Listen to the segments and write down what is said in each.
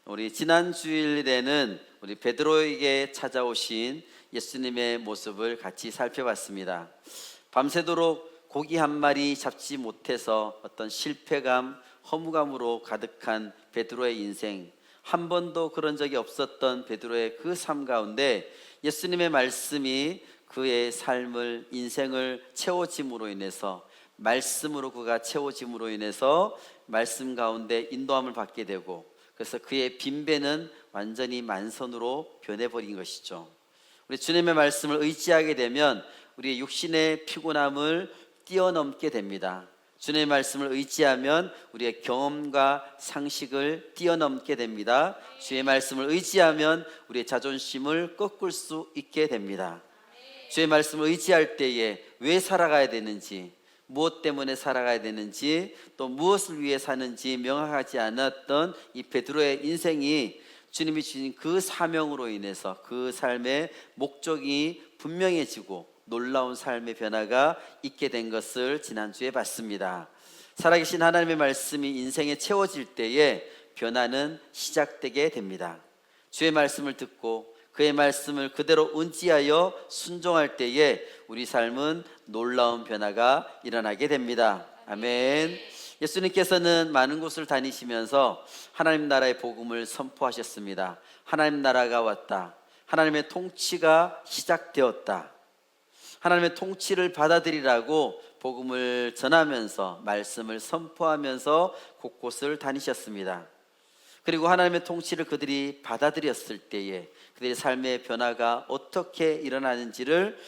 우리 지난 주일에는 우리 베드로에게 찾아오신 예수님의 모습을 같이 살펴봤습니다. 밤새도록 고기 한 마리 잡지 못해서 어떤 실패감, 허무감으로 가득한 베드로의 인생, 한 번도 그런 적이 없었던 베드로의 그 삶 가운데 예수님의 말씀이 그의 삶을, 인생을 채워짐으로 인해서, 말씀으로 그가 채워짐으로 인해서 말씀 가운데 인도함을 받게 되고, 그래서 그의 빈배는 완전히 만선으로 변해버린 것이죠. 우리 주님의 말씀을 의지하게 되면 우리의 육신의 피곤함을 뛰어넘게 됩니다. 주님의 말씀을 의지하면 우리의 경험과 상식을 뛰어넘게 됩니다. 주의 말씀을 의지하면 우리의 자존심을 꺾을 수 있게 됩니다. 주의 말씀을 의지할 때에 왜 살아가야 되는지, 무엇 때문에 살아가야 되는지, 또 무엇을 위해 사는지 명확하지 않았던 이 베드로의 인생이 주님이 주신 그 사명으로 인해서 그 삶의 목적이 분명해지고 놀라운 삶의 변화가 있게 된 것을 지난주에 봤습니다. 살아계신 하나님의 말씀이 인생에 채워질 때에 변화는 시작되게 됩니다. 주의 말씀을 듣고 그의 말씀을 그대로 의지하여 순종할 때에 우리 삶은 놀라운 변화가 일어나게 됩니다. 아멘. 예수님께서는 많은 곳을 다니시면서 하나님 나라의 복음을 선포하셨습니다. 하나님 나라가 왔다. 하나님의 통치가 시작되었다. 하나님의 통치를 받아들이라고 복음을 전하면서 말씀을 선포하면서 곳곳을 다니셨습니다. 그리고 하나님의 통치를 그들이 받아들였을 때에 그들의 삶의 변화가 어떻게 일어나는지를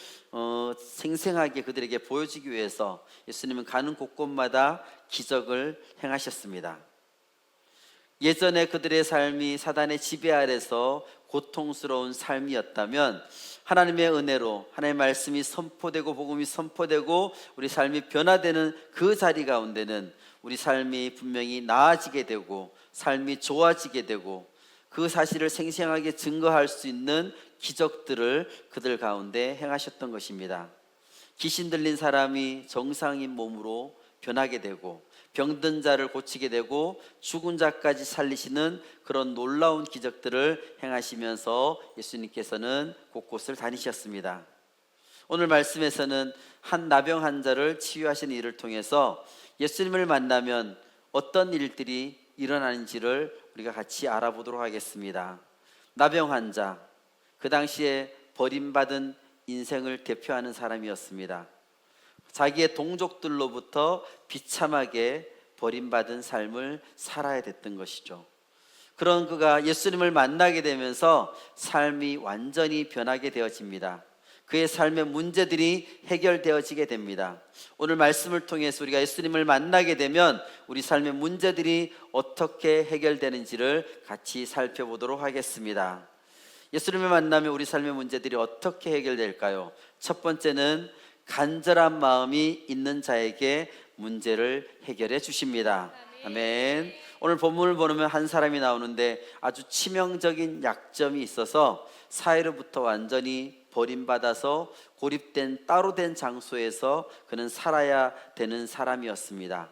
생생하게 그들에게 보여주기 위해서 예수님은 가는 곳곳마다 기적을 행하셨습니다. 예전에 그들의 삶이 사단의 지배 아래서 고통스러운 삶이었다면 하나님의 은혜로 하나님의 말씀이 선포되고 복음이 선포되고 우리 삶이 변화되는 그 자리 가운데는 우리 삶이 분명히 나아지게 되고 삶이 좋아지게 되고 그 사실을 생생하게 증거할 수 있는 기적들을 그들 가운데 행하셨던 것입니다. 귀신 들린 사람이 정상인 몸으로 변하게 되고 병든 자를 고치게 되고 죽은 자까지 살리시는 그런 놀라운 기적들을 행하시면서 예수님께서는 곳곳을 다니셨습니다. 오늘 말씀에서는 한 나병 환자를 치유하시는 일을 통해서 예수님을 만나면 어떤 일들이 일어나는지를 우리가 같이 알아보도록 하겠습니다. 나병 환자, 그 당시에 버림받은 인생을 대표하는 사람이었습니다. 자기의 동족들로부터 비참하게 버림받은 삶을 살아야 됐던 것이죠. 그런 그가 예수님을 만나게 되면서 삶이 완전히 변하게 되어집니다. 그의 삶의 문제들이 해결되어지게 됩니다. 오늘 말씀을 통해서 우리가 예수님을 만나게 되면 우리 삶의 문제들이 어떻게 해결되는지를 같이 살펴보도록 하겠습니다. 예수님을 만나면 우리 삶의 문제들이 어떻게 해결될까요? 첫 번째는 간절한 마음이 있는 자에게 문제를 해결해 주십니다. 아멘. 오늘 본문을 보면 한 사람이 나오는데 아주 치명적인 약점이 있어서 사회로부터 완전히 버림받아서 고립된 따로 된 장소에서 그는 살아야 되는 사람이었습니다.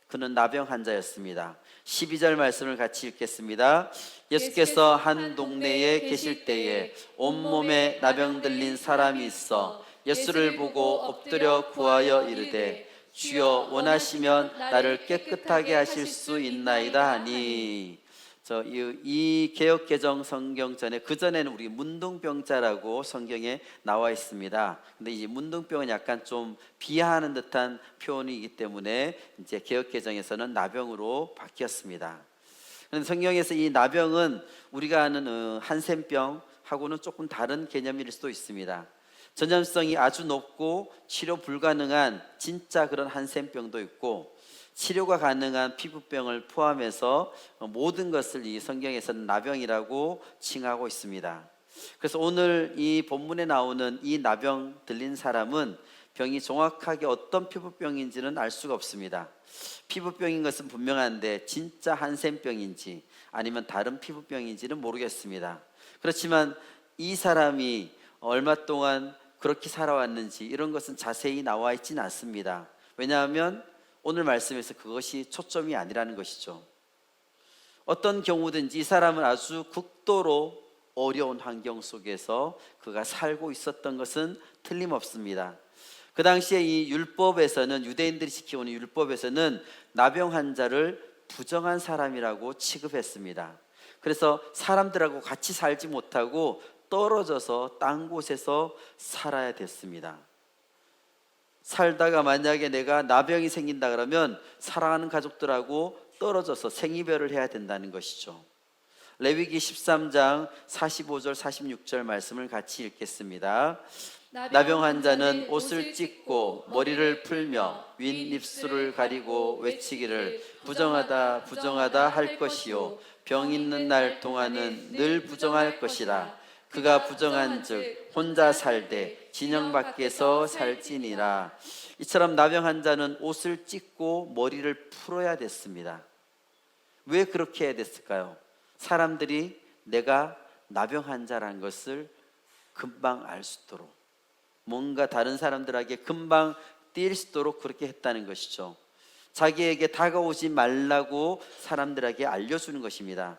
그는 나병 환자였습니다. 12절 말씀을 같이 읽겠습니다. 예수께서 한 동네에 계실 때에 온몸에 나병 들린 사람이 있어 예수를 보고 엎드려 구하여 이르되 주여 원하시면 나를 깨끗하게 하실 수 있나이다 하니. 이 개역개정 성경 전에 그 전에는 우리 문둥병자라고 성경에 나와 있습니다. 근데 이 문둥병은 약간 좀 비하하는 듯한 표현이기 때문에 이제 개역개정에서는 나병으로 바뀌었습니다. 그런데 성경에서 이 나병은 우리가 아는 한센병하고는 조금 다른 개념일 수도 있습니다. 전염성이 아주 높고 치료 불가능한 진짜 그런 한센병도 있고 치료가 가능한 피부병을 포함해서 모든 것을 이 성경에서는 나병이라고 칭하고 있습니다. 그래서 오늘 이 본문에 나오는 이 나병 들린 사람은 병이 정확하게 어떤 피부병인지는 알 수가 없습니다. 피부병인 것은 분명한데 진짜 한센병인지 아니면 다른 피부병인지는 모르겠습니다. 그렇지만 이 사람이 얼마 동안 그렇게 살아왔는지 이런 것은 자세히 나와 있지는 않습니다. 왜냐하면 오늘 말씀에서 그것이 초점이 아니라는 것이죠. 어떤 경우든지 이 사람은 아주 극도로 어려운 환경 속에서 그가 살고 있었던 것은 틀림없습니다. 그 당시에 이 율법에서는, 유대인들이 지켜오는 율법에서는 나병 환자를 부정한 사람이라고 취급했습니다. 그래서 사람들하고 같이 살지 못하고 떨어져서 딴 곳에서 살아야 됐습니다. 살다가 만약에 내가 나병이 생긴다 그러면 사랑하는 가족들하고 떨어져서 생이별을 해야 된다는 것이죠. 레위기 13장 45절 46절 말씀을 같이 읽겠습니다. 나병 환자는 옷을 찢고 머리를 풀며 윗입술을 가리고 외치기를 부정하다 부정하다 할 것이요 병 있는 날 동안은 늘 부정할 것이라. 그가 부정한즉 혼자 살되 진영 밖에서 살지니라. 이처럼 나병 환자는 옷을 찢고 머리를 풀어야 됐습니다. 왜 그렇게 해야 됐을까요? 사람들이 내가 나병 환자라는 것을 금방 알 수 있도록, 뭔가 다른 사람들에게 금방 띌 수 있도록 그렇게 했다는 것이죠. 자기에게 다가오지 말라고 사람들에게 알려주는 것입니다.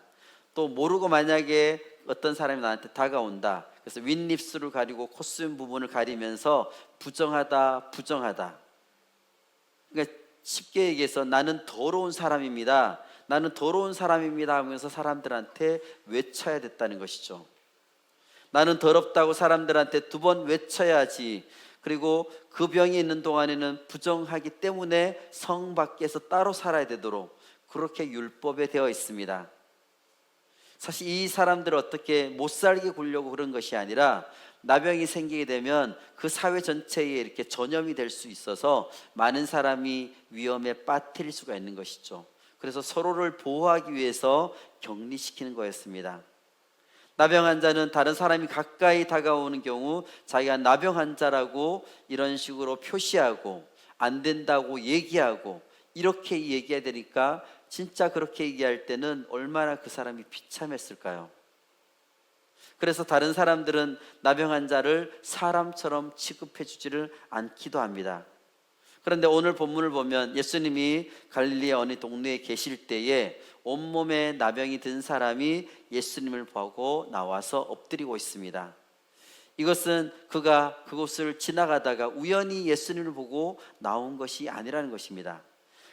또 모르고 만약에 어떤 사람이 나한테 다가온다, 그래서 윗입술을 가리고 콧수염 부분을 가리면서 부정하다 부정하다, 그러니까 쉽게 얘기해서 나는 더러운 사람입니다, 나는 더러운 사람입니다 하면서 사람들한테 외쳐야 됐다는 것이죠. 나는 더럽다고 사람들한테 2번 외쳐야지. 그리고 그 병이 있는 동안에는 부정하기 때문에 성 밖에서 따로 살아야 되도록 그렇게 율법에 되어 있습니다. 사실 이 사람들을 어떻게 못 살게 굴려고 그런 것이 아니라, 나병이 생기게 되면 그 사회 전체에 이렇게 전염이 될 수 있어서 많은 사람이 위험에 빠뜨릴 수가 있는 것이죠. 그래서 서로를 보호하기 위해서 격리시키는 거였습니다. 나병 환자는 다른 사람이 가까이 다가오는 경우 자기가 나병 환자라고 이런 식으로 표시하고 안 된다고 얘기하고 이렇게 얘기해야 되니까, 진짜 그렇게 얘기할 때는 얼마나 그 사람이 비참했을까요? 그래서 다른 사람들은 나병 환자를 사람처럼 취급해 주지를 않기도 합니다. 그런데 오늘 본문을 보면 예수님이 갈릴리 어느 동네에 계실 때에 온몸에 나병이 든 사람이 예수님을 보고 나와서 엎드리고 있습니다. 이것은 그가 그곳을 지나가다가 우연히 예수님을 보고 나온 것이 아니라는 것입니다.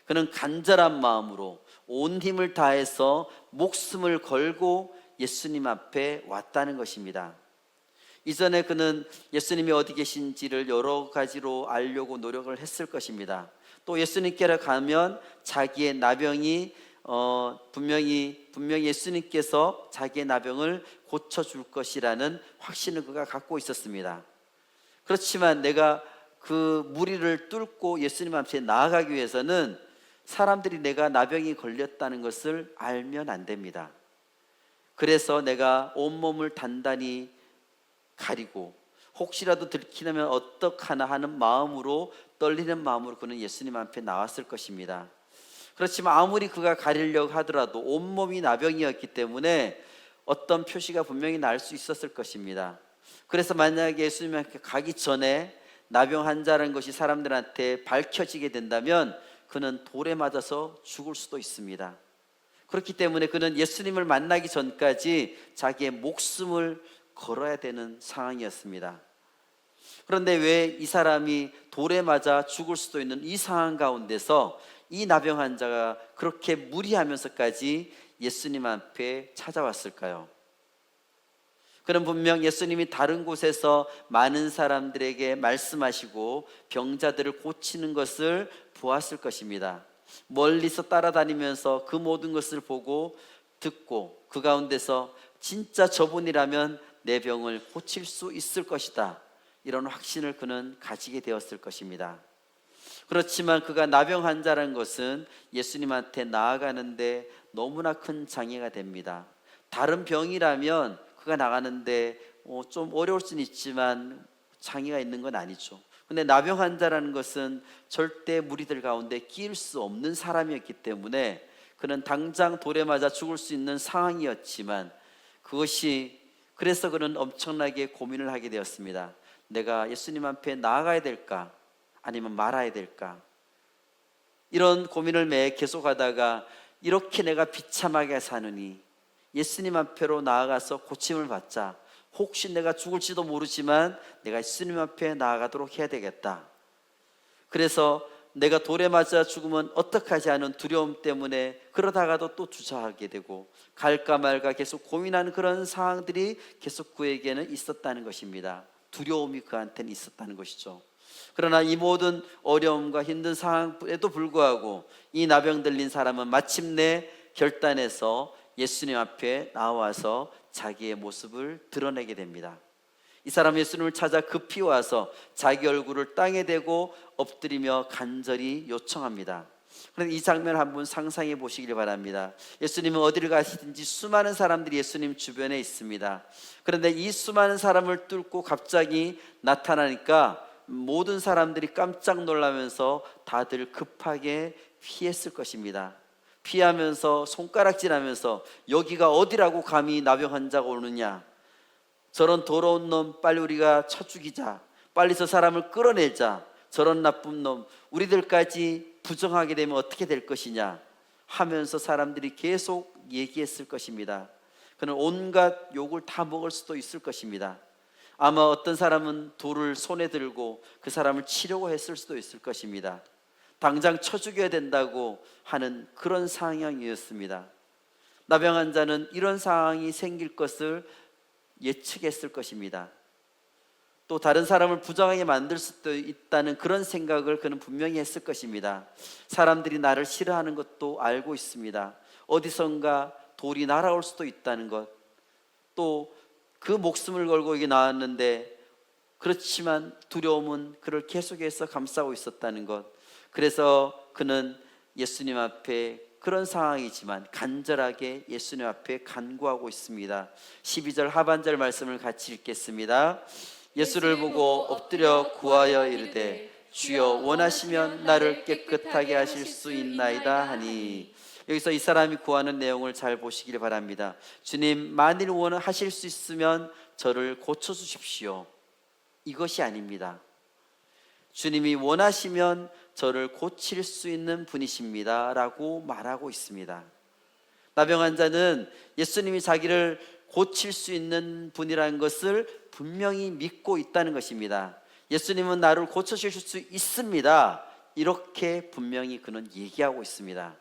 그는 간절한 마음으로 온 힘을 다해서 목숨을 걸고 예수님 앞에 왔다는 것입니다. 이전에 그는 예수님이 어디 계신지를 여러 가지로 알려고 노력을 했을 것입니다. 또 예수님께로 가면 자기의 나병이 분명히 예수님께서 자기의 나병을 고쳐줄 것이라는 확신을 그가 갖고 있었습니다. 그렇지만 내가 그 무리를 뚫고 예수님 앞에 나아가기 위해서는 사람들이 내가 나병이 걸렸다는 것을 알면 안 됩니다. 그래서 내가 온몸을 단단히 가리고 혹시라도 들키면 어떡하나 하는 마음으로, 떨리는 마음으로 그는 예수님 앞에 나왔을 것입니다. 그렇지만 아무리 그가 가리려고 하더라도 온몸이 나병이었기 때문에 어떤 표시가 분명히 날 수 있었을 것입니다. 그래서 만약에 예수님 앞에 가기 전에 나병 환자라는 것이 사람들한테 밝혀지게 된다면 그는 돌에 맞아서 죽을 수도 있습니다. 그렇기 때문에 그는 예수님을 만나기 전까지 자기의 목숨을 걸어야 되는 상황이었습니다. 그런데 왜 이 사람이 돌에 맞아 죽을 수도 있는 이 상황 가운데서 이 나병 환자가 그렇게 무리하면서까지 예수님 앞에 찾아왔을까요? 그는 분명 예수님이 다른 곳에서 많은 사람들에게 말씀하시고 병자들을 고치는 것을 보았을 것입니다. 멀리서 따라다니면서 그 모든 것을 보고 듣고 그 가운데서 진짜 저분이라면 내 병을 고칠 수 있을 것이다, 이런 확신을 그는 가지게 되었을 것입니다. 그렇지만 그가 나병 환자라는 것은 예수님한테 나아가는데 너무나 큰 장애가 됩니다. 다른 병이라면 그가 나가는데 좀 어려울 수는 있지만 장애가 있는 건 아니죠. 근데 나병 환자라는 것은 절대 무리들 가운데 끼일 수 없는 사람이었기 때문에 그는 당장 돌에 맞아 죽을 수 있는 상황이었지만, 그래서 그는 엄청나게 고민을 하게 되었습니다. 내가 예수님 앞에 나아가야 될까 아니면 말아야 될까, 이런 고민을 매 계속하다가 이렇게 내가 비참하게 사느니 예수님 앞에로 나아가서 고침을 받자. 혹시 내가 죽을지도 모르지만 내가 예수님 앞에 나아가도록 해야 되겠다. 그래서 내가 돌에 맞아 죽으면 어떡하지 하는 두려움 때문에 그러다가도 또 주저하게 되고 갈까 말까 계속 고민하는 그런 상황들이 계속 그에게는 있었다는 것입니다. 두려움이 그한테는 있었다는 것이죠. 그러나 이 모든 어려움과 힘든 상황에도 불구하고 이 나병 들린 사람은 마침내 결단해서 예수님 앞에 나와서 자기의 모습을 드러내게 됩니다. 이 사람 예수님을 찾아 급히 와서 자기 얼굴을 땅에 대고 엎드리며 간절히 요청합니다. 그런데 이 장면을 한번 상상해 보시길 바랍니다. 예수님은 어디를 가시든지 수많은 사람들이 예수님 주변에 있습니다. 그런데 이 수많은 사람을 뚫고 갑자기 나타나니까 모든 사람들이 깜짝 놀라면서 다들 급하게 피했을 것입니다. 피하면서 손가락질하면서 여기가 어디라고 감히 나병 환자가 오느냐, 저런 더러운 놈 빨리 우리가 쳐 죽이자, 빨리 저 사람을 끌어내자, 저런 나쁜 놈 우리들까지 부정하게 되면 어떻게 될 것이냐 하면서 사람들이 계속 얘기했을 것입니다. 그는 온갖 욕을 다 먹을 수도 있을 것입니다. 아마 어떤 사람은 돌을 손에 들고 그 사람을 치려고 했을 수도 있을 것입니다. 당장 쳐 죽여야 된다고 하는 그런 상황이었습니다. 나병 환자는 이런 상황이 생길 것을 예측했을 것입니다. 또 다른 사람을 부정하게 만들 수도 있다는 그런 생각을 그는 분명히 했을 것입니다. 사람들이 나를 싫어하는 것도 알고 있습니다. 어디선가 돌이 날아올 수도 있다는 것, 또 그 목숨을 걸고 여기 나왔는데 그렇지만 두려움은 그를 계속해서 감싸고 있었다는 것. 그래서 그는 예수님 앞에 그런 상황이지만 간절하게 예수님 앞에 간구하고 있습니다. 12절 하반절 말씀을 같이 읽겠습니다. 예수를 보고 엎드려 구하여 이르되 주여 원하시면 나를 깨끗하게 하실 수 있나이다 하니, 여기서 이 사람이 구하는 내용을 잘 보시길 바랍니다. 주님, 만일 원하실 수 있으면 저를 고쳐주십시오. 이것이 아닙니다. 주님이 원하시면 저를 고칠 수 있는 분이십니다 라고 말하고 있습니다. 나병 환자는 예수님이 자기를 고칠 수 있는 분이라는 것을 분명히 믿고 있다는 것입니다. 예수님은 나를 고쳐주실 수 있습니다, 이렇게 분명히 그는 얘기하고 있습니다.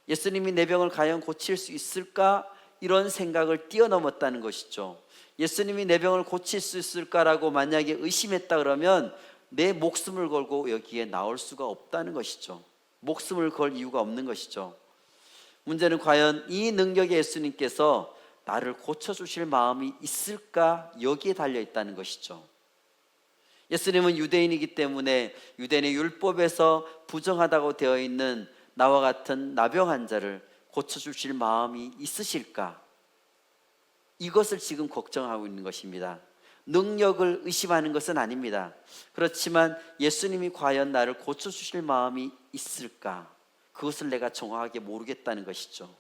예수님이 내 병을 과연 고칠 수 있을까? 이런 생각을 뛰어넘었다는 것이죠. 예수님이 내 병을 고칠 수 있을까라고 만약에 의심했다 그러면 내 목숨을 걸고 여기에 나올 수가 없다는 것이죠. 목숨을 걸 이유가 없는 것이죠. 문제는 과연 이 능력의 예수님께서 나를 고쳐주실 마음이 있을까? 여기에 달려있다는 것이죠. 예수님은 유대인이기 때문에 유대인의 율법에서 부정하다고 되어 있는 나와 같은 나병 환자를 고쳐주실 마음이 있으실까? 이것을 지금 걱정하고 있는 것입니다. 능력을 의심하는 것은 아닙니다. 그렇지만 예수님이 과연 나를 고쳐주실 마음이 있을까? 그것을 내가 정확하게 모르겠다는 것이죠.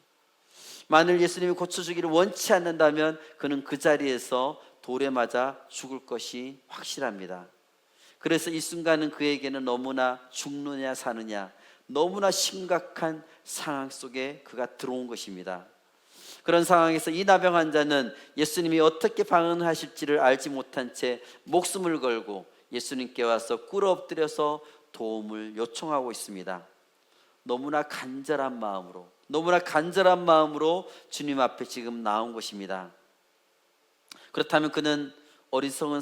만일 예수님이 고쳐주기를 원치 않는다면 그는 그 자리에서 돌에 맞아 죽을 것이 확실합니다. 그래서 이 순간은 그에게는 너무나 죽느냐 사느냐, 너무나 심각한 상황 속에 그가 들어온 것입니다. 그런 상황에서 이 나병 환자는 예수님이 어떻게 방언하실지를 알지 못한 채 목숨을 걸고 예수님께 와서 꿇어 엎드려서 도움을 요청하고 있습니다. 너무나 간절한 마음으로 주님 앞에 지금 나온 것입니다. 그렇다면 그는 어리석은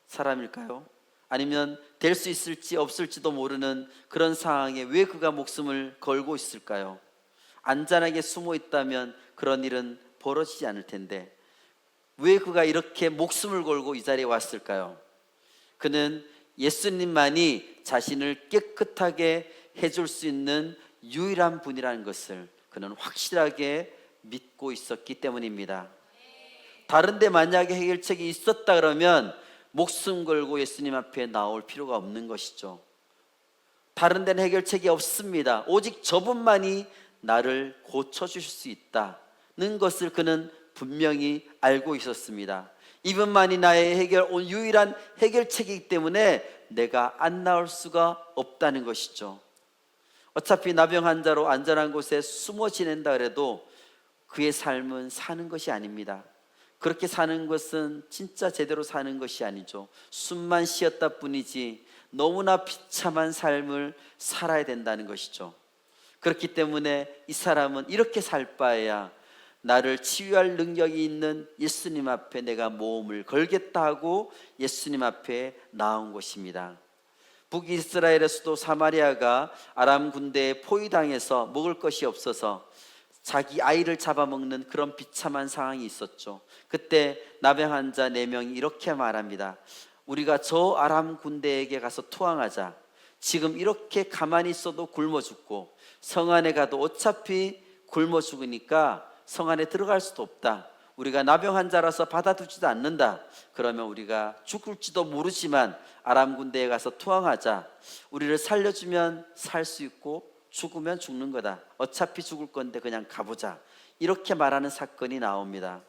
사람일까요? 아니면 될 수 있을지 없을지도 모르는 그런 상황에 왜 그가 목숨을 걸고 있을까요? 안전하게 숨어 있다면 그런 일은 벌어지지 않을 텐데 왜 그가 이렇게 목숨을 걸고 이 자리에 왔을까요? 그는 예수님만이 자신을 깨끗하게 해줄 수 있는 유일한 분이라는 것을 그는 확실하게 믿고 있었기 때문입니다. 다른 데 만약에 해결책이 있었다 그러면 목숨 걸고 예수님 앞에 나올 필요가 없는 것이죠. 다른 데는 해결책이 없습니다. 오직 저분만이 나를 고쳐주실 수 있다는 것을 그는 분명히 알고 있었습니다. 이분만이 나의 유일한 해결책이기 때문에 내가 안 나올 수가 없다는 것이죠. 어차피 나병 환자로 안전한 곳에 숨어 지낸다 그래도 그의 삶은 사는 것이 아닙니다. 그렇게 사는 것은 진짜 제대로 사는 것이 아니죠. 숨만 쉬었다 뿐이지 너무나 비참한 삶을 살아야 된다는 것이죠. 그렇기 때문에 이 사람은 이렇게 살 바에야 나를 치유할 능력이 있는 예수님 앞에 내가 몸을 걸겠다 하고 예수님 앞에 나온 것입니다. 북이스라엘에서도 사마리아가 아람 군대에 포위당해서 먹을 것이 없어서 자기 아이를 잡아먹는 그런 비참한 상황이 있었죠. 그때 나병 환자 4명이 이렇게 말합니다. 우리가 저 아람 군대에게 가서 투항하자. 지금 이렇게 가만히 있어도 굶어 죽고 성 안에 가도 어차피 굶어 죽으니까 성 안에 들어갈 수도 없다. 우리가 나병 환자라서 받아두지도 않는다. 그러면 우리가 죽을지도 모르지만 아람 군대에 가서 투항하자. 우리를 살려주면 살 수 있고 죽으면 죽는 거다. 어차피 죽을 건데 그냥 가보자. 이렇게 말하는 사건이 나옵니다.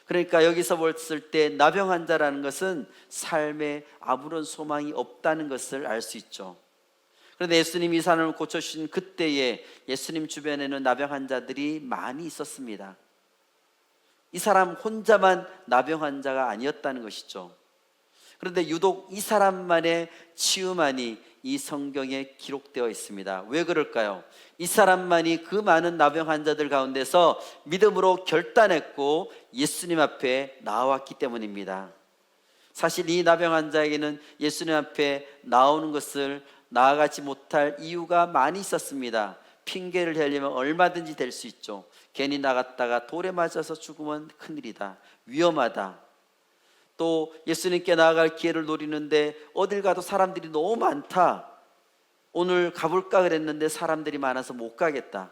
그러니까 여기서 봤을 때 나병 환자라는 것은 삶에 아무런 소망이 없다는 것을 알 수 있죠. 그런데 예수님이 이 사람을 고쳐주신 그때에 예수님 주변에는 나병 환자들이 많이 있었습니다. 이 사람 혼자만 나병 환자가 아니었다는 것이죠. 그런데 유독 이 사람만의 치유만이 이 성경에 기록되어 있습니다. 왜 그럴까요? 이 사람만이 그 많은 나병 환자들 가운데서 믿음으로 결단했고 예수님 앞에 나왔기 때문입니다. 사실 이 나병 환자에게는 예수님 앞에 나오는 것을 나아가지 못할 이유가 많이 있었습니다. 핑계를 대려면 얼마든지 될 수 있죠. 괜히 나갔다가 돌에 맞아서 죽으면 큰일이다. 위험하다. 또 예수님께 나아갈 기회를 노리는데 어딜 가도 사람들이 너무 많다. 오늘 가볼까 그랬는데 사람들이 많아서 못 가겠다.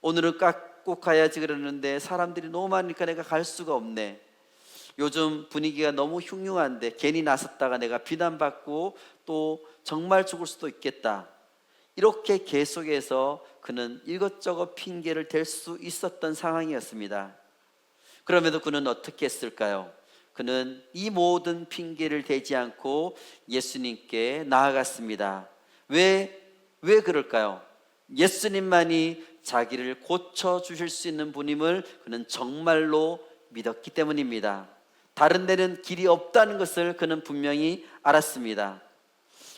오늘은 꼭 가야지 그랬는데 사람들이 너무 많으니까 내가 갈 수가 없네. 요즘 분위기가 너무 흉흉한데 괜히 나섰다가 내가 비난받고 또 정말 죽을 수도 있겠다. 이렇게 계속해서 그는 이것저것 핑계를 댈 수 있었던 상황이었습니다. 그럼에도 그는 어떻게 했을까요? 그는 이 모든 핑계를 대지 않고 예수님께 나아갔습니다. 왜 그럴까요? 예수님만이 자기를 고쳐주실 수 있는 분임을 그는 정말로 믿었기 때문입니다. 다른 데는 길이 없다는 것을 그는 분명히 알았습니다.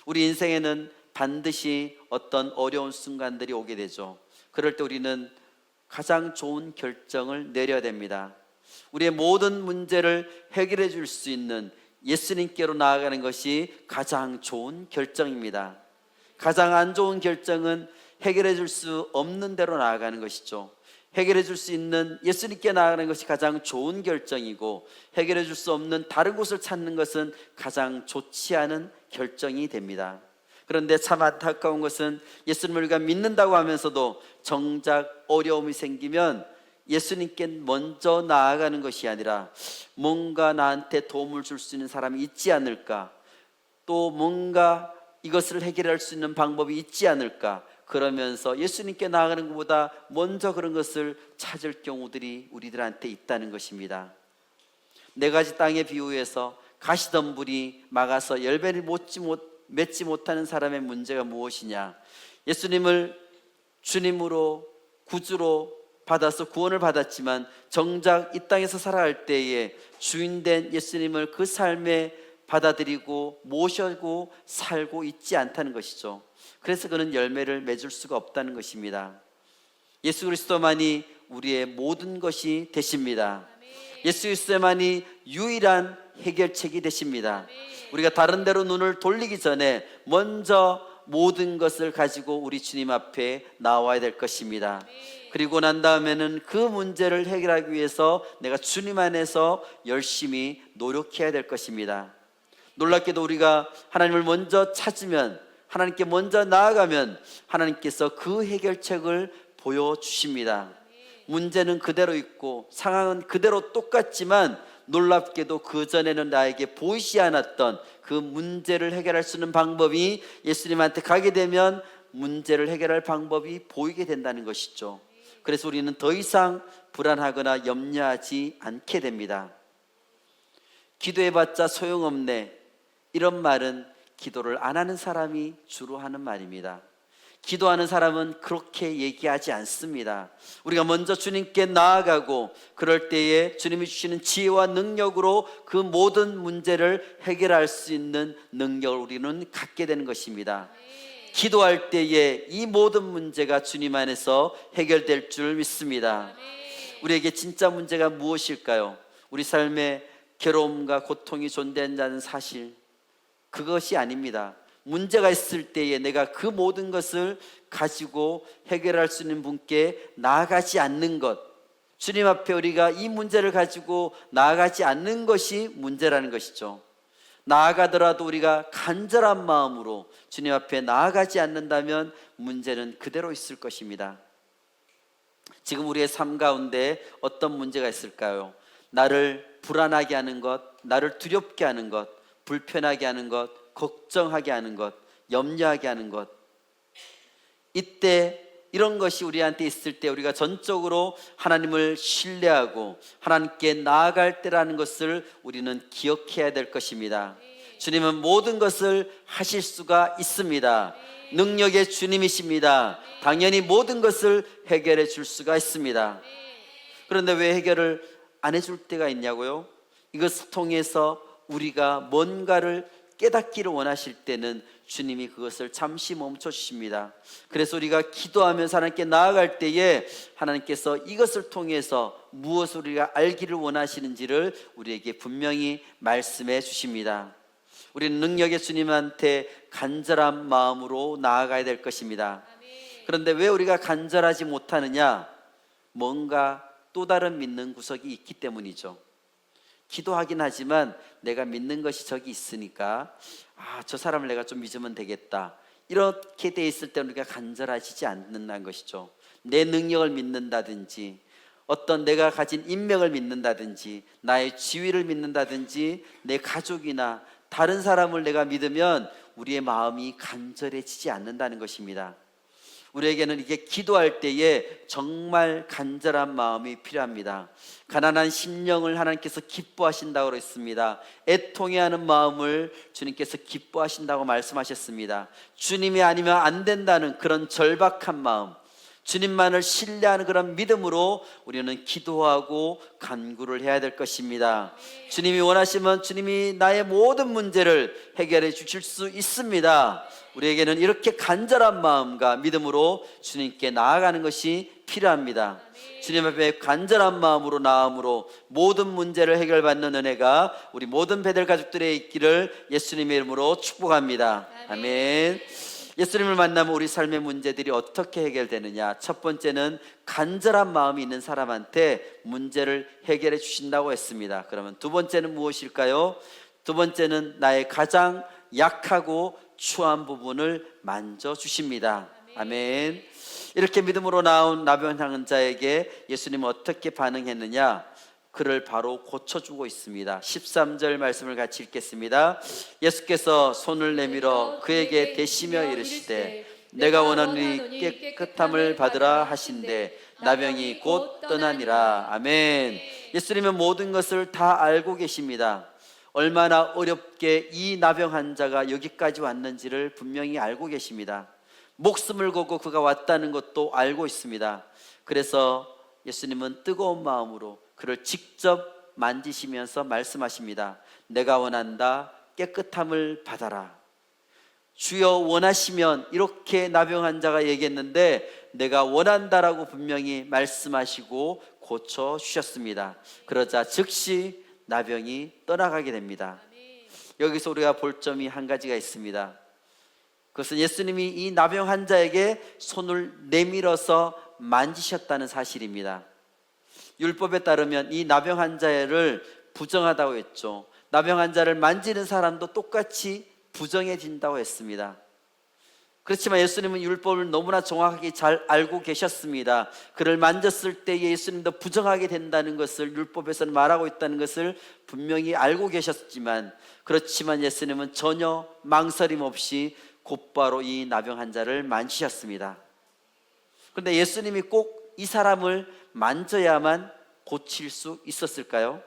우리 인생에는 반드시 어떤 어려운 순간들이 오게 되죠. 그럴 때 우리는 가장 좋은 결정을 내려야 됩니다. 우리의 모든 문제를 해결해 줄 수 있는 예수님께로 나아가는 것이 가장 좋은 결정입니다. 가장 안 좋은 결정은 해결해 줄 수 없는 대로 나아가는 것이죠. 해결해 줄 수 있는 예수님께 나아가는 것이 가장 좋은 결정이고 해결해 줄 수 없는 다른 곳을 찾는 것은 가장 좋지 않은 결정이 됩니다. 그런데 참 안타까운 것은 예수님을 우리가 믿는다고 하면서도 정작 어려움이 생기면 예수님께 먼저 나아가는 것이 아니라 뭔가 나한테 도움을 줄 수 있는 사람이 있지 않을까, 또 뭔가 이것을 해결할 수 있는 방법이 있지 않을까, 그러면서 예수님께 나아가는 것보다 먼저 그런 것을 찾을 경우들이 우리들한테 있다는 것입니다. 4가지 땅의 비유에서 가시덤불이 막아서 열매를 맺지 못하는 사람의 문제가 무엇이냐? 예수님을 주님으로 구주로 받아서 구원을 받았지만 정작 이 땅에서 살아갈 때에 주인된 예수님을 그 삶에 받아들이고 모셔고 살고 있지 않다는 것이죠. 그래서 그는 열매를 맺을 수가 없다는 것입니다. 예수 그리스도만이 우리의 모든 것이 되십니다. 예수 그리스도만이 유일한 해결책이 되십니다. 우리가 다른 데로 눈을 돌리기 전에 먼저 모든 것을 가지고 우리 주님 앞에 나와야 될 것입니다. 그리고 난 다음에는 그 문제를 해결하기 위해서 내가 주님 안에서 열심히 노력해야 될 것입니다. 놀랍게도 우리가 하나님을 먼저 찾으면, 하나님께 먼저 나아가면 하나님께서 그 해결책을 보여주십니다. 문제는 그대로 있고 상황은 그대로 똑같지만 놀랍게도 그전에는 나에게 보이지 않았던 그 문제를 해결할 수 있는 방법이 예수님한테 가게 되면 문제를 해결할 방법이 보이게 된다는 것이죠. 그래서 우리는 더 이상 불안하거나 염려하지 않게 됩니다. 기도해봤자 소용없네, 이런 말은 기도를 안 하는 사람이 주로 하는 말입니다. 기도하는 사람은 그렇게 얘기하지 않습니다. 우리가 먼저 주님께 나아가고 그럴 때에 주님이 주시는 지혜와 능력으로 그 모든 문제를 해결할 수 있는 능력을 우리는 갖게 되는 것입니다. 기도할 때에 이 모든 문제가 주님 안에서 해결될 줄 믿습니다. 우리에게 진짜 문제가 무엇일까요? 우리 삶에 괴로움과 고통이 존재한다는 사실, 그것이 아닙니다. 문제가 있을 때에 내가 그 모든 것을 가지고 해결할 수 있는 분께 나아가지 않는 것, 주님 앞에 우리가 이 문제를 가지고 나아가지 않는 것이 문제라는 것이죠. 나아가더라도 우리가 간절한 마음으로 주님 앞에 나아가지 않는다면 문제는 그대로 있을 것입니다. 지금 우리의 삶 가운데 어떤 문제가 있을까요? 나를 불안하게 하는 것, 나를 두렵게 하는 것, 불편하게 하는 것, 걱정하게 하는 것, 염려하게 하는 것. 이때 이런 것이 우리한테 있을 때 우리가 전적으로 하나님을 신뢰하고 하나님께 나아갈 때라는 것을 우리는 기억해야 될 것입니다. 주님은 모든 것을 하실 수가 있습니다. 능력의 주님이십니다. 당연히 모든 것을 해결해 줄 수가 있습니다. 그런데 왜 해결을 안 해줄 때가 있냐고요? 이것을 통해서 우리가 뭔가를 깨닫기를 원하실 때는 주님이 그것을 잠시 멈춰 주십니다. 그래서 우리가 기도하면서 하나님께 나아갈 때에 하나님께서 이것을 통해서 무엇을 우리가 알기를 원하시는지를 우리에게 분명히 말씀해 주십니다. 우리는 능력의 주님한테 간절한 마음으로 나아가야 될 것입니다. 그런데 왜 우리가 간절하지 못하느냐? 뭔가 또 다른 믿는 구석이 있기 때문이죠. 기도하긴 하지만 내가 믿는 것이 저기 있으니까 저 사람을 내가 좀 믿으면 되겠다, 이렇게 돼 있을 때 우리가 간절하지 않는다는 것이죠. 내 능력을 믿는다든지 어떤 내가 가진 인맥을 믿는다든지 나의 지위를 믿는다든지 내 가족이나 다른 사람을 내가 믿으면 우리의 마음이 간절해지지 않는다는 것입니다. 우리에게는 이게 기도할 때에 정말 간절한 마음이 필요합니다. 가난한 심령을 하나님께서 기뻐하신다고 했습니다. 애통해하는 마음을 주님께서 기뻐하신다고 말씀하셨습니다. 주님이 아니면 안 된다는 그런 절박한 마음, 주님만을 신뢰하는 그런 믿음으로 우리는 기도하고 간구를 해야 될 것입니다. 주님이 원하시면 주님이 나의 모든 문제를 해결해 주실 수 있습니다. 우리에게는 이렇게 간절한 마음과 믿음으로 주님께 나아가는 것이 필요합니다. 주님 앞에 간절한 마음으로 나아옴으로 모든 문제를 해결받는 은혜가 우리 모든 베델 가족들의 있기를 예수님의 이름으로 축복합니다. 아멘. 예수님을 만나면 우리 삶의 문제들이 어떻게 해결되느냐? 첫 번째는 간절한 마음이 있는 사람한테 문제를 해결해 주신다고 했습니다. 그러면 두 번째는 무엇일까요? 두 번째는 나의 가장 약하고 추한 부분을 만져주십니다. 아멘. 이렇게 믿음으로 나온 나병한 자에게 예수님은 어떻게 반응했느냐? 그를 바로 고쳐주고 있습니다. 13절 말씀을 같이 읽겠습니다. 예수께서 손을 내밀어 그에게 대시며 이르시되 내가 원하노니 깨끗함을 받으라 하신대 나병이 곧 떠나니라. 아멘. 예수님은 모든 것을 다 알고 계십니다. 얼마나 어렵게 이 나병 환자가 여기까지 왔는지를 분명히 알고 계십니다. 목숨을 걸고 그가 왔다는 것도 알고 있습니다. 그래서 예수님은 뜨거운 마음으로 그를 직접 만지시면서 말씀하십니다. 내가 원한다, 깨끗함을 받아라. 주여 원하시면, 이렇게 나병 환자가 얘기했는데 내가 원한다라고 분명히 말씀하시고 고쳐주셨습니다. 그러자 즉시 나병이 떠나가게 됩니다. 여기서 우리가 볼 점이 한 가지가 있습니다. 그것은 예수님이 이 나병 환자에게 손을 내밀어서 만지셨다는 사실입니다. 율법에 따르면 이 나병 환자를 부정하다고 했죠. 나병 환자를 만지는 사람도 똑같이 부정해진다고 했습니다. 그렇지만 예수님은 율법을 너무나 정확하게 잘 알고 계셨습니다. 그를 만졌을 때 예수님도 부정하게 된다는 것을 율법에서는 말하고 있다는 것을 분명히 알고 계셨지만, 그렇지만 예수님은 전혀 망설임 없이 곧바로 이 나병 환자를 만지셨습니다. 그런데 예수님이 꼭 이 사람을 만져야만 고칠 수 있었을까요?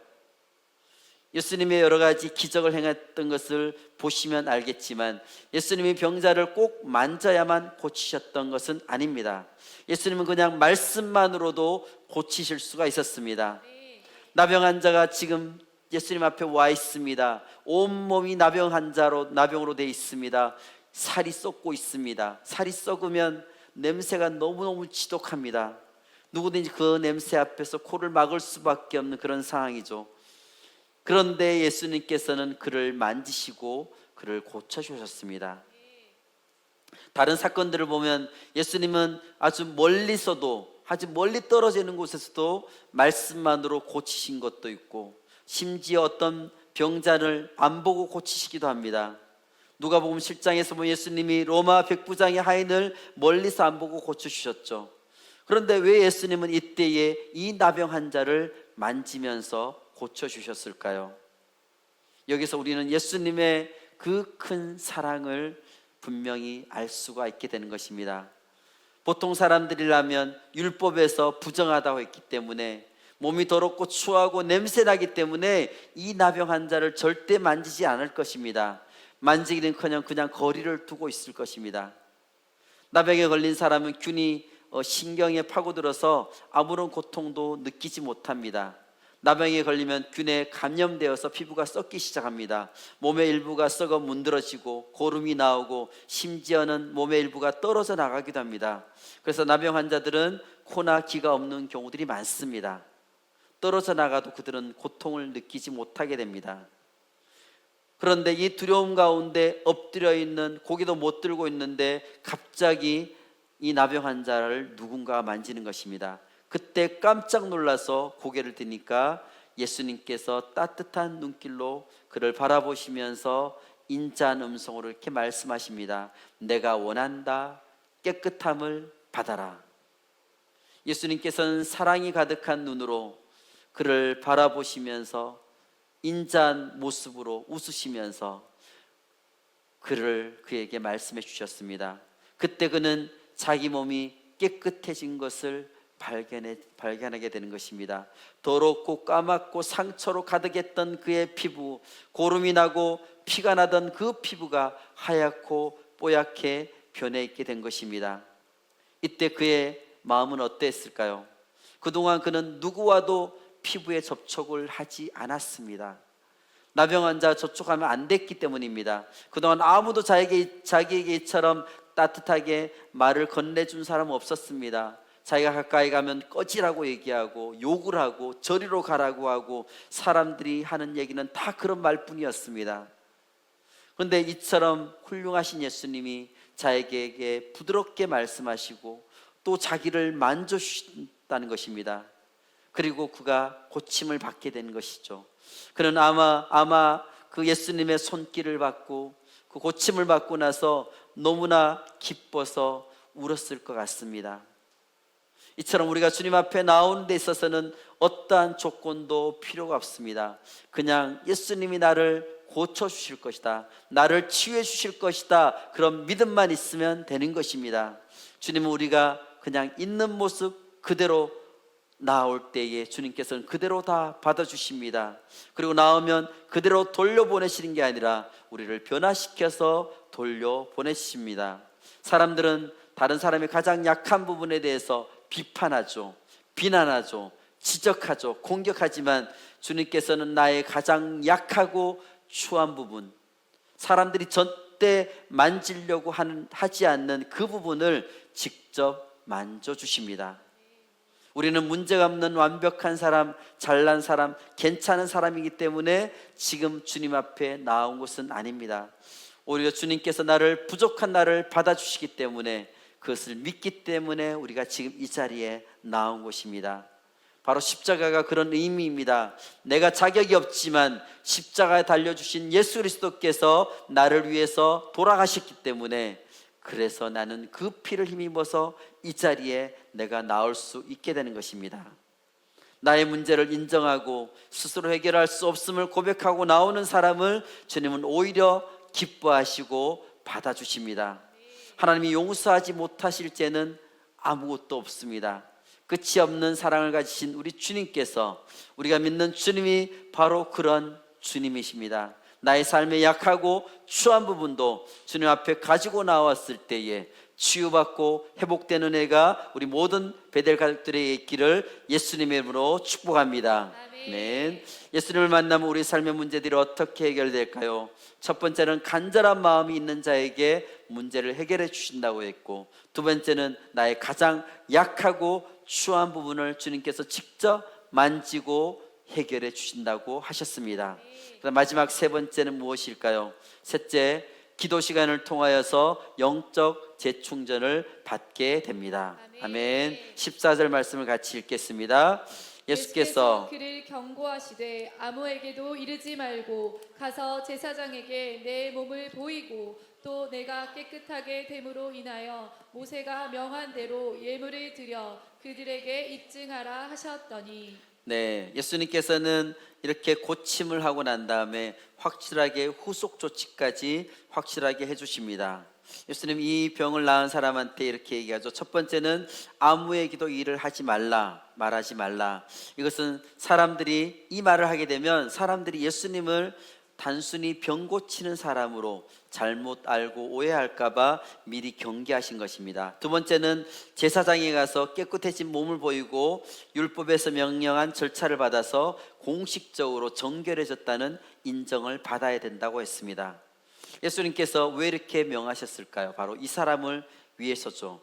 예수님의 여러 가지 기적을 행했던 것을 보시면 알겠지만 예수님이 병자를 꼭 만져야만 고치셨던 것은 아닙니다. 예수님은 그냥 말씀만으로도 고치실 수가 있었습니다. 나병 환자가 지금 예수님 앞에 와 있습니다. 온몸이 나병으로 되어 있습니다. 살이 썩고 있습니다. 살이 썩으면 냄새가 너무너무 지독합니다. 누구든지 그 냄새 앞에서 코를 막을 수밖에 없는 그런 상황이죠. 그런데 예수님께서는 그를 만지시고 그를 고쳐주셨습니다. 다른 사건들을 보면 예수님은 아주 멀리 떨어지는 곳에서도 말씀만으로 고치신 것도 있고, 심지어 어떤 병자를 안 보고 고치시기도 합니다. 누가복음 7장에서 보면 예수님이 로마 백부장의 하인을 멀리서 안 보고 고쳐주셨죠. 그런데 왜 예수님은 이때에 이 나병 환자를 만지면서 고쳐주셨을까요? 여기서 우리는 예수님의 그 큰 사랑을 분명히 알 수가 있게 되는 것입니다. 보통 사람들이라면 율법에서 부정하다고 했기 때문에, 몸이 더럽고 추하고 냄새나기 때문에 이 나병 환자를 절대 만지지 않을 것입니다. 만지기는커녕 그냥 거리를 두고 있을 것입니다. 나병에 걸린 사람은 균이 신경에 파고들어서 아무런 고통도 느끼지 못합니다. 나병에 걸리면 균에 감염되어서 피부가 썩기 시작합니다. 몸의 일부가 썩어 문드러지고 고름이 나오고 심지어는 몸의 일부가 떨어져 나가기도 합니다. 그래서 나병 환자들은 코나 귀가 없는 경우들이 많습니다. 떨어져 나가도 그들은 고통을 느끼지 못하게 됩니다. 그런데 이 두려움 가운데 엎드려 있는, 고개도 못 들고 있는데 갑자기 이 나병 환자를 누군가가 만지는 것입니다. 그때 깜짝 놀라서 고개를 드니까 예수님께서 따뜻한 눈길로 그를 바라보시면서 인자한 음성으로 이렇게 말씀하십니다. 내가 원한다. 깨끗함을 받아라. 예수님께서는 사랑이 가득한 눈으로 그를 바라보시면서 인자한 모습으로 웃으시면서 그에게 말씀해 주셨습니다. 그때 그는 자기 몸이 깨끗해진 것을 발견하게 되는 것입니다. 더럽고 까맣고 상처로 가득했던 그의 피부, 고름이 나고 피가 나던 그 피부가 하얗고 뽀얗게 변해 있게 된 것입니다. 이때 그의 마음은 어땠을까요? 그동안 그는 누구와도 피부에 접촉을 하지 않았습니다. 나병 환자 접촉하면 안 됐기 때문입니다. 그동안 아무도 자기에게 이처럼 따뜻하게 말을 건네준 사람은 없었습니다. 자기가 가까이 가면 꺼지라고 얘기하고 욕을 하고 저리로 가라고 하고 사람들이 하는 얘기는 다 그런 말뿐이었습니다. 그런데 이처럼 훌륭하신 예수님이 자기에게 부드럽게 말씀하시고 또 자기를 만져주신다는 것입니다. 그리고 그가 고침을 받게 된 것이죠. 그는 아마 그 예수님의 손길을 받고 그 고침을 받고 나서 너무나 기뻐서 울었을 것 같습니다. 이처럼 우리가 주님 앞에 나오는 데 있어서는 어떠한 조건도 필요가 없습니다. 그냥 예수님이 나를 고쳐주실 것이다, 나를 치유해 주실 것이다, 그런 믿음만 있으면 되는 것입니다. 주님은 우리가 그냥 있는 모습 그대로 나올 때에 주님께서는 그대로 다 받아주십니다. 그리고 나오면 그대로 돌려보내시는 게 아니라 우리를 변화시켜서 돌려보내십니다. 사람들은 다른 사람의 가장 약한 부분에 대해서 비판하죠, 비난하죠, 지적하죠, 공격하지만 주님께서는 나의 가장 약하고 추한 부분, 사람들이 절대 만지려고 하지 않는 그 부분을 직접 만져주십니다. 우리는 문제가 없는 완벽한 사람, 잘난 사람, 괜찮은 사람이기 때문에 지금 주님 앞에 나온 것은 아닙니다. 오히려 주님께서 부족한 나를 받아주시기 때문에, 그것을 믿기 때문에 우리가 지금 이 자리에 나온 것입니다. 바로 십자가가 그런 의미입니다. 내가 자격이 없지만 십자가에 달려주신 예수 그리스도께서 나를 위해서 돌아가셨기 때문에, 그래서 나는 그 피를 힘입어서 이 자리에 내가 나올 수 있게 되는 것입니다. 나의 문제를 인정하고 스스로 해결할 수 없음을 고백하고 나오는 사람을 주님은 오히려 기뻐하시고 받아주십니다. 하나님이 용서하지 못하실 죄는 아무것도 없습니다. 끝이 없는 사랑을 가지신 우리 주님께서, 우리가 믿는 주님이 바로 그런 주님이십니다. 나의 삶에 약하고 추한 부분도 주님 앞에 가지고 나왔을 때에 치유받고 회복되는 은혜가 우리 모든 베델 가족들에게 있기를 예수님의 이름으로 축복합니다. 아멘. 예수님을 만나면 우리 삶의 문제들이 어떻게 해결될까요? 첫 번째는 간절한 마음이 있는 자에게 문제를 해결해 주신다고 했고, 두 번째는 나의 가장 약하고 추한 부분을 주님께서 직접 만지고 해결해 주신다고 하셨습니다. 그다음 마지막 세 번째는 무엇일까요? 셋째, 기도 시간을 통하여서 영적 재충전을 받게 됩니다. 아멘. 14절 말씀을 같이 읽겠습니다. 예수께서 그를 경고하시되 아무에게도 이르지 말고 가서 제사장에게 내 몸을 보이고 또 내가 깨끗하게 됨으로 인하여 모세가 명한 대로 예물을 드려 그들에게 입증하라 하셨더니, 네, 예수님께서는 이렇게 고침을 하고 난 다음에 확실하게 후속 조치까지 확실하게 해주십니다. 예수님 이 병을 낳은 사람한테 이렇게 얘기하죠. 첫 번째는 아무에게도 일을 하지 말라, 말하지 말라. 이것은 사람들이 이 말을 하게 되면 사람들이 예수님을 단순히 병 고치는 사람으로 잘못 알고 오해할까봐 미리 경계하신 것입니다. 두 번째는 제사장에 가서 깨끗해진 몸을 보이고 율법에서 명령한 절차를 받아서 공식적으로 정결해졌다는 인정을 받아야 된다고 했습니다. 예수님께서 왜 이렇게 명하셨을까요? 바로 이 사람을 위해서죠.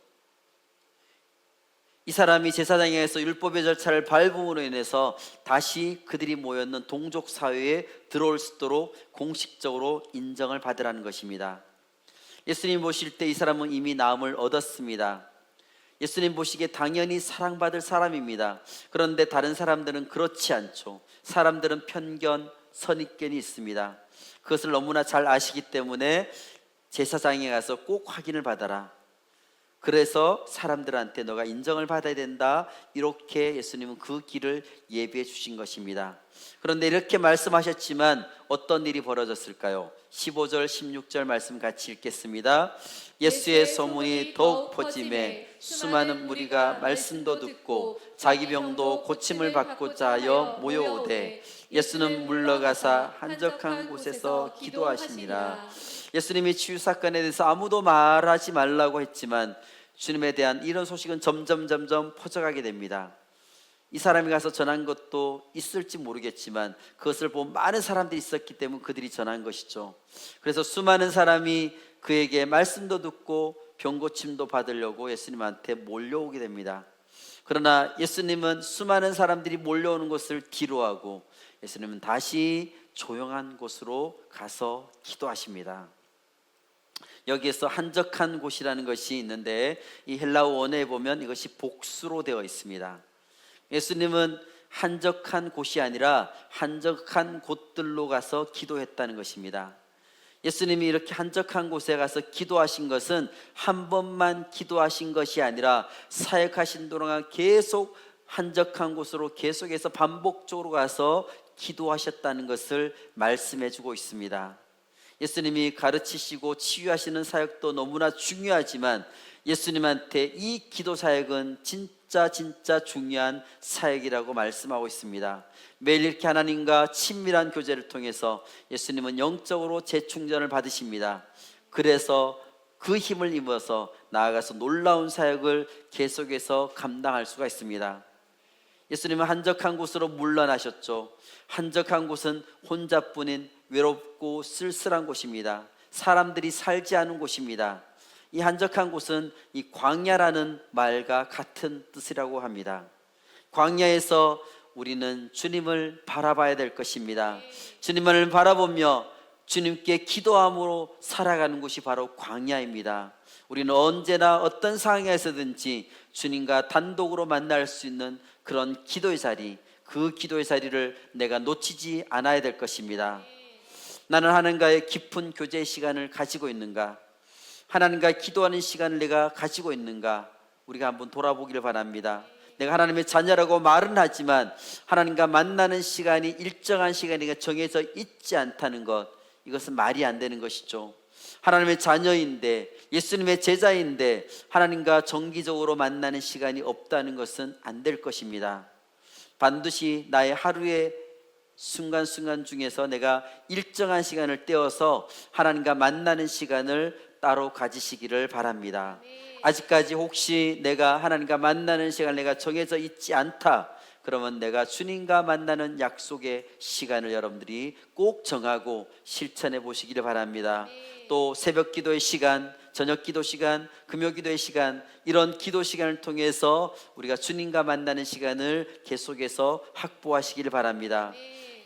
이 사람이 제사장에서 율법의 절차를 밟음으로 인해서 다시 그들이 모였는 동족 사회에 들어올 수 있도록 공식적으로 인정을 받으라는 것입니다. 예수님 보실 때 이 사람은 이미 나음을 얻었습니다. 예수님 보시기에 당연히 사랑받을 사람입니다. 그런데 다른 사람들은 그렇지 않죠. 사람들은 편견, 선입견이 있습니다. 그것을 너무나 잘 아시기 때문에 제사장에 가서 꼭 확인을 받아라. 그래서 사람들한테 너가 인정을 받아야 된다, 이렇게 예수님은 그 길을 예비해 주신 것입니다. 그런데 이렇게 말씀하셨지만 어떤 일이 벌어졌을까요? 15절 16절 말씀 같이 읽겠습니다. 예수의 소문이 더욱 퍼짐에 수많은 무리가 말씀도 듣고 자기 병도 고침을 받고자 하여 모여오되 예수는 물러가사 한적한 곳에서 기도하시니라. 예수님이 치유 사건에 대해서 아무도 말하지 말라고 했지만 주님에 대한 이런 소식은 점점 퍼져가게 됩니다. 이 사람이 가서 전한 것도 있을지 모르겠지만 그것을 본 많은 사람들이 있었기 때문에 그들이 전한 것이죠. 그래서 수많은 사람이 그에게 말씀도 듣고 병고침도 받으려고 예수님한테 몰려오게 됩니다. 그러나 예수님은 수많은 사람들이 몰려오는 것을 뒤로하고 예수님은 다시 조용한 곳으로 가서 기도하십니다. 여기에서 한적한 곳이라는 것이 있는데 이 헬라어 원어에 보면 이것이 복수로 되어 있습니다. 예수님은 한적한 곳이 아니라 한적한 곳들로 가서 기도했다는 것입니다. 예수님이 이렇게 한적한 곳에 가서 기도하신 것은 한 번만 기도하신 것이 아니라 사역하신 동안 계속 한적한 곳으로 계속해서 반복적으로 가서 기도하셨다는 것을 말씀해 주고 있습니다. 예수님이 가르치시고 치유하시는 사역도 너무나 중요하지만 예수님한테 이 기도 사역은 진짜 중요한 사역이라고 말씀하고 있습니다. 매일 이렇게 하나님과 친밀한 교제를 통해서 예수님은 영적으로 재충전을 받으십니다. 그래서 그 힘을 입어서 나아가서 놀라운 사역을 계속해서 감당할 수가 있습니다. 예수님은 한적한 곳으로 물러나셨죠. 한적한 곳은 혼자뿐인 외롭고 쓸쓸한 곳입니다. 사람들이 살지 않은 곳입니다. 이 한적한 곳은 이 광야라는 말과 같은 뜻이라고 합니다. 광야에서 우리는 주님을 바라봐야 될 것입니다. 주님을 바라보며 주님께 기도함으로 살아가는 곳이 바로 광야입니다. 우리는 언제나 어떤 상황에서든지 주님과 단독으로 만날 수 있는 그런 기도의 자리, 그 기도의 자리를 내가 놓치지 않아야 될 것입니다. 나는 하나님과의 깊은 교제의 시간을 가지고 있는가? 하나님과 기도하는 시간을 내가 가지고 있는가? 우리가 한번 돌아보기를 바랍니다. 내가 하나님의 자녀라고 말은 하지만 하나님과 만나는 시간이 일정한 시간이 정해져 있지 않다는 것, 이것은 말이 안 되는 것이죠. 하나님의 자녀인데 예수님의 제자인데 하나님과 정기적으로 만나는 시간이 없다는 것은 안 될 것입니다. 반드시 나의 하루의 순간순간 중에서 내가 일정한 시간을 떼어서 하나님과 만나는 시간을 따로 가지시기를 바랍니다. 아직까지 혹시 내가 하나님과 만나는 시간을 내가 정해져 있지 않다, 그러면 내가 주님과 만나는 약속의 시간을 여러분들이 꼭 정하고 실천해 보시기를 바랍니다. 또 새벽 기도의 시간, 저녁 기도 시간, 금요 기도의 시간, 이런 기도 시간을 통해서 우리가 주님과 만나는 시간을 계속해서 확보하시기를 바랍니다.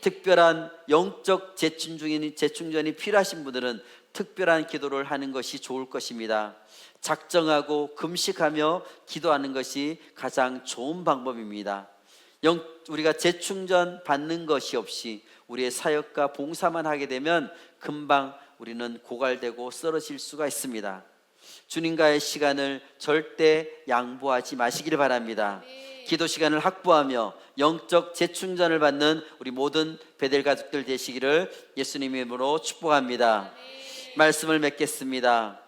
특별한 영적 재충전이 필요하신 분들은 특별한 기도를 하는 것이 좋을 것입니다. 작정하고 금식하며 기도하는 것이 가장 좋은 방법입니다. 우리가 재충전 받는 것이 없이 우리의 사역과 봉사만 하게 되면 금방 우리는 고갈되고 쓰러질 수가 있습니다. 주님과의 시간을 절대 양보하지 마시기를 바랍니다. 기도 시간을 확보하며 영적 재충전을 받는 우리 모든 베델 가족들 되시기를 예수님의 이름으로 축복합니다. 말씀을 맺겠습니다.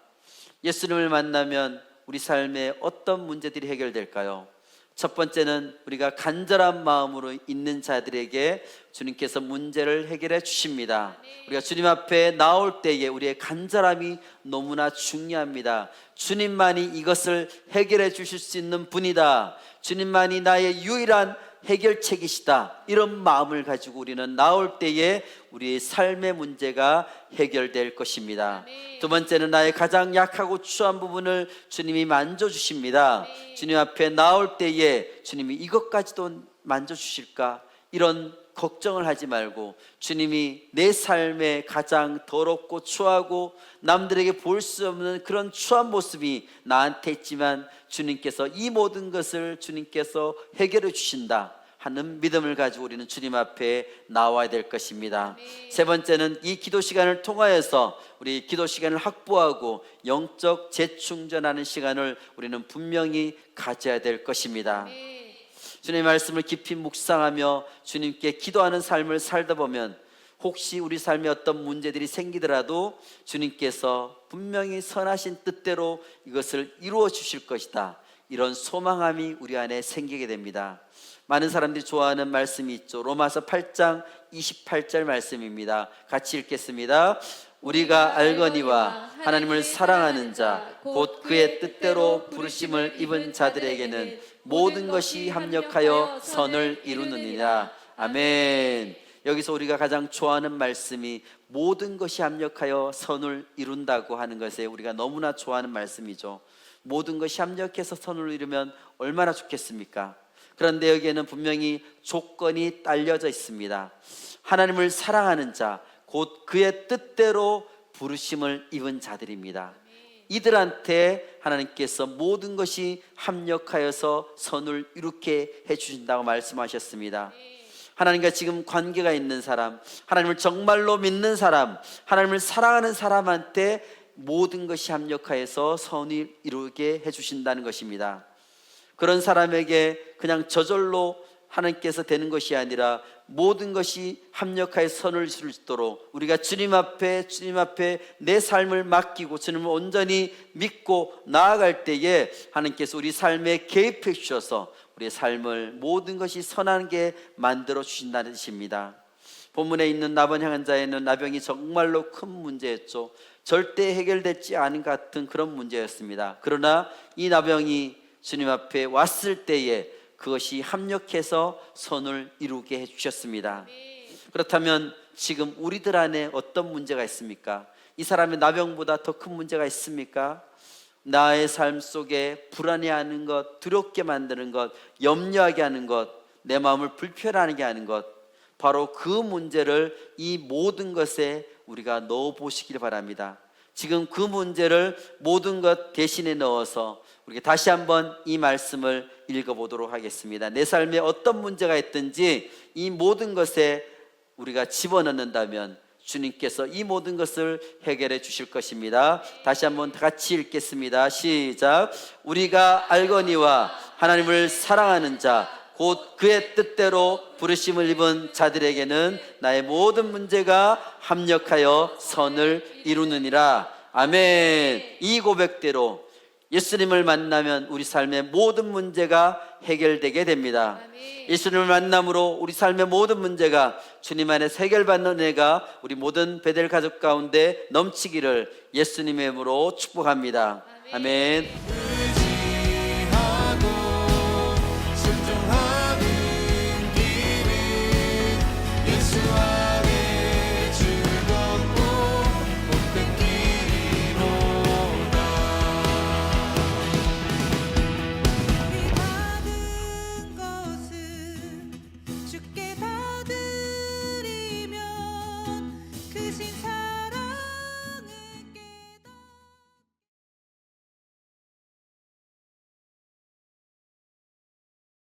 예수님을 만나면 우리 삶에 어떤 문제들이 해결될까요? 첫 번째는 우리가 간절한 마음으로 있는 자들에게 주님께서 문제를 해결해 주십니다. 우리가 주님 앞에 나올 때에 우리의 간절함이 너무나 중요합니다. 주님만이 이것을 해결해 주실 수 있는 분이다, 주님만이 나의 유일한 해결책이시다, 이런 마음을 가지고 우리는 나올 때에 우리의 삶의 문제가 해결될 것입니다. 두 번째는 나의 가장 약하고 추한 부분을 주님이 만져주십니다. 주님 앞에 나올 때에 주님이 이것까지도 만져주실까, 이런 걱정을 하지 말고 주님이 내 삶에 가장 더럽고 추하고 남들에게 볼 수 없는 그런 추한 모습이 나한테 있지만 주님께서 이 모든 것을 주님께서 해결해 주신다 하는 믿음을 가지고 우리는 주님 앞에 나와야 될 것입니다. 세 번째는 이 기도 시간을 통하여서 우리 기도 시간을 확보하고 영적 재충전하는 시간을 우리는 분명히 가져야 될 것입니다. 주님의 말씀을 깊이 묵상하며 주님께 기도하는 삶을 살다 보면 혹시 우리 삶에 어떤 문제들이 생기더라도 주님께서 분명히 선하신 뜻대로 이것을 이루어 주실 것이다, 이런 소망함이 우리 안에 생기게 됩니다. 많은 사람들이 좋아하는 말씀이 있죠. 로마서 8장 28절 말씀입니다. 같이 읽겠습니다. 우리가 알거니와 하나님을 사랑하는 자 곧 그의 뜻대로 부르심을 입은 자들에게는 모든 것이 합력하여 선을 이루느니라. 아멘. 여기서 우리가 가장 좋아하는 말씀이 모든 것이 합력하여 선을 이룬다고 하는 것에 우리가 너무나 좋아하는 말씀이죠. 모든 것이 합력해서 선을 이루면 얼마나 좋겠습니까? 그런데 여기에는 분명히 조건이 딸려져 있습니다. 하나님을 사랑하는 자 곧 그의 뜻대로 부르심을 입은 자들입니다. 이들한테 하나님께서 모든 것이 합력하여서 선을 이루게 해주신다고 말씀하셨습니다. 하나님과 지금 관계가 있는 사람, 하나님을 정말로 믿는 사람, 하나님을 사랑하는 사람한테 모든 것이 합력하여서 선을 이루게 해주신다는 것입니다. 그런 사람에게 그냥 저절로 하나님께서 되는 것이 아니라 모든 것이 합력하여 선을 이룰 수 있도록 우리가 주님 앞에 내 삶을 맡기고 주님을 온전히 믿고 나아갈 때에 하나님께서 우리 삶에 개입해 주셔서 우리의 삶을 모든 것이 선하게 만들어 주신다는 뜻입니다. 본문에 있는 나번 향한 자에는 나병이 정말로 큰 문제였죠. 절대 해결되지 않은 것 같은 그런 문제였습니다. 그러나 이 나병이 주님 앞에 왔을 때에 그것이 합력해서 선을 이루게 해주셨습니다. 그렇다면 지금 우리들 안에 어떤 문제가 있습니까? 이 사람의 나병보다 더 큰 문제가 있습니까? 나의 삶 속에 불안해하는 것, 두렵게 만드는 것, 염려하게 하는 것, 내 마음을 불편하게 하는 것, 바로 그 문제를 이 모든 것에 우리가 넣어 보시길 바랍니다. 지금 그 문제를 모든 것 대신에 넣어서 우리가 다시 한번 이 말씀을 읽어보도록 하겠습니다. 내 삶에 어떤 문제가 있든지 이 모든 것에 우리가 집어넣는다면 주님께서 이 모든 것을 해결해 주실 것입니다. 다시 한번 같이 읽겠습니다. 시작. 우리가 알거니와 하나님을 사랑하는 자 곧 그의 뜻대로 부르심을 입은 자들에게는 나의 모든 문제가 합력하여 선을 이루느니라. 아멘. 이 고백대로 예수님을 만나면 우리 삶의 모든 문제가 해결되게 됩니다. 아멘. 예수님을 만남으로 우리 삶의 모든 문제가 주님 안에서 해결받는 은혜가 우리 모든 베델 가족 가운데 넘치기를 예수님의 이름으로 축복합니다. 아멘.